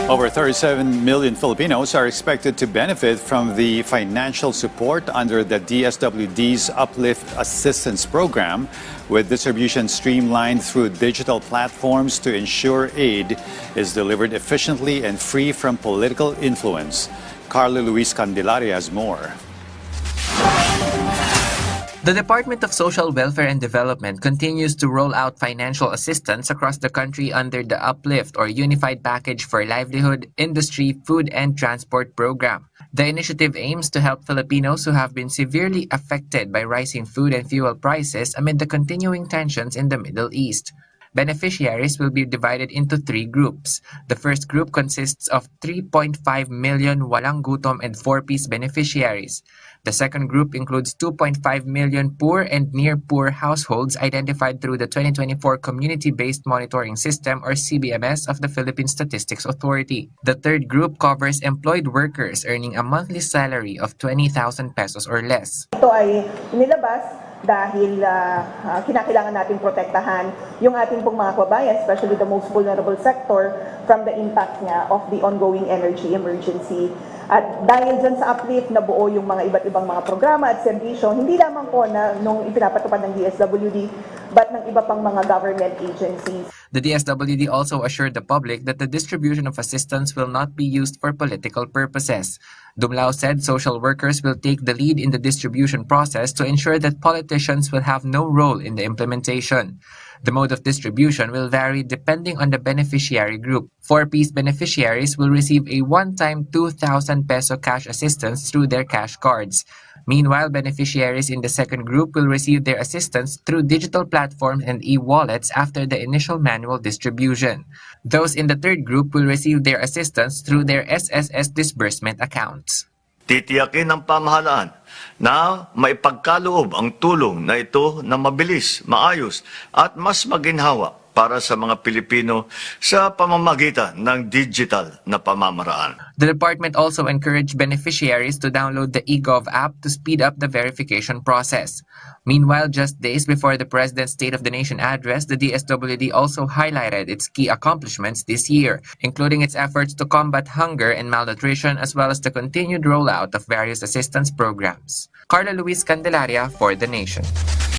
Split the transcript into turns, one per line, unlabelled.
Over 37 million Filipinos are expected to benefit from the financial support under the DSWD's Uplift Assistance Program, with distribution streamlined through digital platforms to ensure aid is delivered efficiently and free from political influence. Carla Luis Candelaria has more.
The Department of Social Welfare and Development continues to roll out financial assistance across the country under the Uplift or Unified Package for Livelihood, Industry, Food and Transport program. The initiative aims to help Filipinos who have been severely affected by rising food and fuel prices amid the continuing tensions in the Middle East. Beneficiaries will be divided into 3 groups. The first group consists of 3.5 million walang gutom and 4-piece beneficiaries. The second group includes 2.5 million poor and near-poor households identified through the 2024 Community-Based Monitoring System or CBMS of the Philippine Statistics Authority. The third group covers employed workers earning a monthly salary of 20,000 pesos or less.
Ito ay nilabas dahil kinakailangan natin protektahan yung ating pong mga kababayan, especially the most vulnerable sector, from the impact nga of the ongoing energy emergency. At dahil dyan sa Uplift, nabuo yung mga iba't ibang mga programa at serbisyo, hindi lamang po na nung ipinapatupad ng DSWD, but ng iba pang mga government agencies.
The DSWD also assured the public that the distribution of assistance will not be used for political purposes. Dumlao said social workers will take the lead in the distribution process to ensure that politicians will have no role in the implementation. The mode of distribution will vary depending on the beneficiary group. 4-piece beneficiaries will receive a one-time 2,000 peso cash assistance through their cash cards. Meanwhile, beneficiaries in the second group will receive their assistance through digital platforms and e-wallets after the initial manual distribution. Those in the third group will receive their assistance through their SSS disbursement accounts.
Titiyakin ng pamahalaan na maipagkaloob ang tulong na ito na mabilis, maayos at mas maginhawa para sa mga Pilipino sa pamamagitan ng digital na pamamaraan.
The department also encouraged beneficiaries to download the eGov app to speed up the verification process. Meanwhile, just days before the President's State of the Nation address, the DSWD also highlighted its key accomplishments this year, including its efforts to combat hunger and malnutrition as well as the continued rollout of various assistance programs. Carla Luis Candelaria for The Nation.